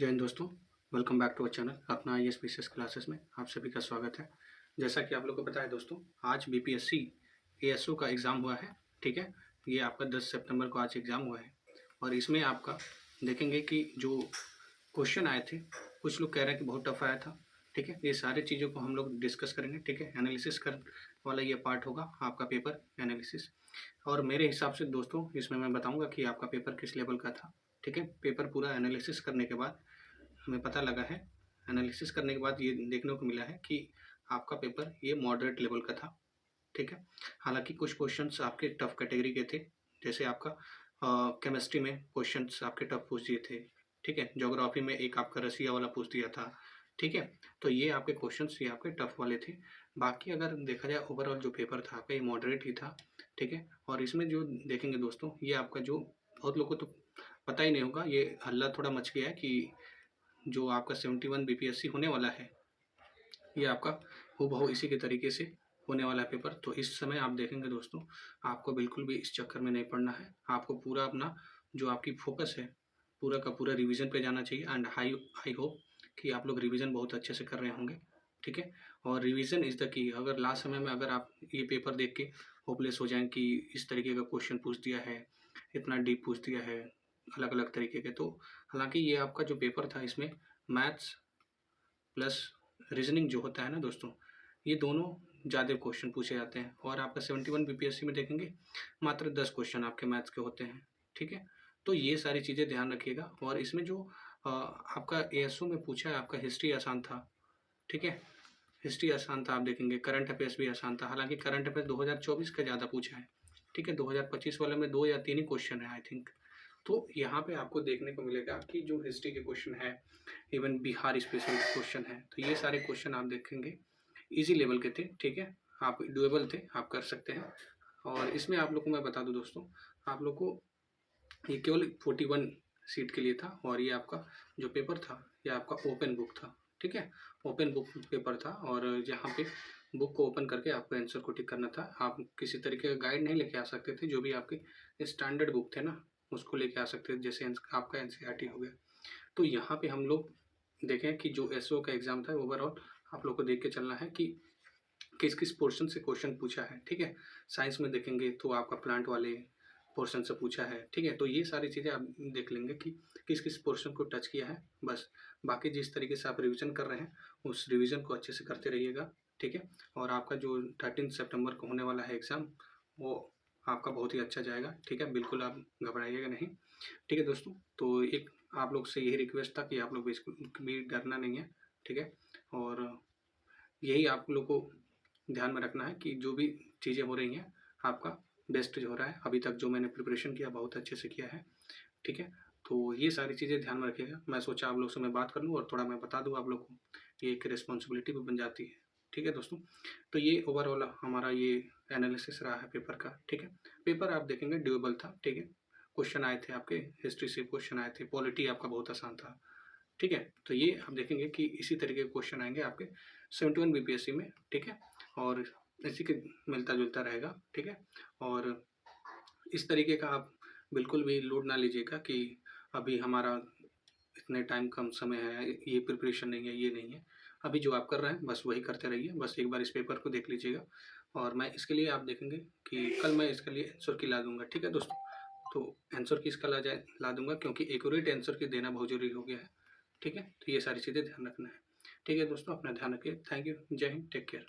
जय हिंद दोस्तों, welcome back to our channel अपना I S P C S classes में आप सभी का स्वागत है। जैसा कि आप लोग को पता है दोस्तों, आज बीपीएससी एएसओ का एग्ज़ाम हुआ है। ठीक है, ये आपका 10 सितंबर को आज एग्ज़ाम हुआ है और इसमें आपका देखेंगे कि जो क्वेश्चन आए थे, कुछ लोग कह रहे हैं कि बहुत टफ आया था। ठीक है, ये सारी चीज़ों को हम लोग डिस्कस करेंगे। ठीक है, एनालिसिस कर वाला ये पार्ट होगा आपका पेपर एनालिसिस। और मेरे हिसाब से दोस्तों इसमें मैं बताऊंगा कि आपका पेपर किस लेवल का था। ठीक है, पेपर पूरा एनालिसिस करने के बाद हमें पता लगा है, एनालिसिस करने के बाद ये देखने को मिला है कि आपका पेपर ये मॉडरेट लेवल का था। ठीक है, हालांकि कुछ क्वेश्चंस आपके टफ कैटेगरी के थे, जैसे आपका केमिस्ट्री में क्वेश्चंस आपके टफ पूछ दिए थे। ठीक है, ज्योग्राफी में एक आपका रसिया वाला पूछ दिया था। ठीक है, तो ये आपके क्वेश्चंस ये आपके टफ वाले थे। बाकी अगर देखा जाए ओवरऑल जो पेपर था आपका ये मॉडरेट ही था। ठीक है, और इसमें जो देखेंगे दोस्तों, ये आपका जो बहुत लोगों को तो पता ही नहीं होगा, ये हल्ला थोड़ा मच गया है कि जो आपका 71 बीपीएससी होने वाला है, ये आपका हूबहू इसी के तरीके से होने वाला है पेपर। तो इस समय आप देखेंगे दोस्तों, आपको बिल्कुल भी इस चक्कर में नहीं पड़ना है। आपको पूरा अपना जो आपकी फोकस है, पूरा का पूरा रिवीजन पे जाना चाहिए। एंड आई होप कि आप लोग रिवीजन बहुत अच्छे से कर रहे होंगे। ठीक है, और रिवीजन इज़ द की। अगर लास्ट समय में अगर आप ये पेपर देख के होपलेस हो जाएं कि इस तरीके का क्वेश्चन पूछ दिया है, इतना डीप पूछ दिया है, अलग अलग तरीके के, तो हालांकि ये आपका जो पेपर था इसमें मैथ्स प्लस रीजनिंग जो होता है ना दोस्तों, ये दोनों ज़्यादा क्वेश्चन पूछे जाते हैं। और आपका 71 बीपीएससी में देखेंगे मात्र 10 क्वेश्चन आपके मैथ्स के होते हैं। ठीक है, तो ये सारी चीज़ें ध्यान रखिएगा। और इसमें जो आपका एएसओ में पूछा है, आपका हिस्ट्री आसान था। ठीक है, हिस्ट्री आसान था। आप देखेंगे करंट अफेयर्स भी आसान था, हालांकि करंट अफेयर्स 2024 का ज़्यादा पूछा है। ठीक है, 2025 वाले में 2 या 3 ही क्वेश्चन है आई थिंक। तो यहाँ पे आपको देखने को मिलेगा कि जो हिस्ट्री के क्वेश्चन है, इवन बिहार स्पेशल क्वेश्चन है, तो ये सारे क्वेश्चन आप देखेंगे इजी लेवल के थे। ठीक है, आप डुएबल थे, आप कर सकते हैं। और इसमें आप लोग को मैं बता दूं दोस्तों, आप लोग को ये केवल 41 सीट के लिए था। और ये आपका जो पेपर था ये आपका ओपन बुक था। ठीक है, ओपन बुक पेपर था और जहाँ पे बुक को ओपन करके आपको आंसर को टिक करना था। आप किसी तरीके का गाइड नहीं लेके आ सकते थे। जो भी आपके स्टैंडर्ड बुक थे ना, उसको लेके आ सकते थे, जैसे आपका एनसीईआरटी हो गया। तो यहाँ पे हम लोग देखें कि जो एसओ का एग्ज़ाम था ओवरऑल आप लोग को देख के चलना है कि किस किस पोर्शन से क्वेश्चन पूछा है। ठीक है, साइंस में देखेंगे तो आपका प्लांट वाले पोर्शन से पूछा है। ठीक है, तो ये सारी चीज़ें आप देख लेंगे कि किस किस पोर्शन को टच किया है। बस बाकी जिस तरीके से आप रिवीजन कर रहे हैं उस रिवीजन को अच्छे से करते रहिएगा। ठीक है, और आपका जो 13 सितंबर को होने वाला है एग्ज़ाम, वो आपका बहुत ही अच्छा जाएगा। ठीक है, बिल्कुल आप घबराइएगा नहीं। ठीक है दोस्तों, तो एक आप लोग से यही रिक्वेस्ट था कि आप लोग बिल्कुल भी डरना नहीं है। ठीक है, और यही आप लोग को ध्यान में रखना है कि जो भी चीज़ें हो रही हैं आपका बेस्ट हो रहा है। अभी तक जो मैंने प्रिपरेशन किया बहुत अच्छे से किया है। ठीक है, तो ये सारी चीज़ें ध्यान में रखिएगा। मैं सोचा आप लोग से मैं बात कर लूँ और थोड़ा मैं बता दूँ आप लोग को, ये एक रिस्पॉन्सिबिलिटी भी बन जाती है। ठीक है दोस्तों, तो ये ओवरऑल हमारा ये एनालिसिस रहा है पेपर का। ठीक है, पेपर आप देखेंगे ड्यूएबल था। ठीक है, क्वेश्चन आए थे आपके हिस्ट्री से, क्वेश्चन आए थे, पॉलिटी आपका बहुत आसान था। ठीक है, तो ये आप देखेंगे कि इसी तरीके के क्वेश्चन आएंगे आपके 71 बीपीएससी में। ठीक है, और इसी के मिलता जुलता रहेगा। ठीक है, और इस तरीके का आप बिल्कुल भी लोड ना लीजिएगा कि अभी हमारा इतने टाइम कम समय है, ये प्रिपरेशन नहीं है, ये नहीं है। अभी जो आप कर रहे हैं बस वही करते रहिए। बस एक बार इस पेपर को देख लीजिएगा और मैं इसके लिए आप देखेंगे कि कल मैं इसके लिए आंसर की ला दूंगा। ठीक है दोस्तों, तो आंसर की इसका ला दूंगा क्योंकि एक्यूरेट आंसर की देना बहुत जरूरी हो गया है। ठीक है, तो ये सारी चीज़ें ध्यान रखना है। ठीक है दोस्तों, अपना ध्यान रखिए। थैंक यू, जय हिंद, टेक केयर।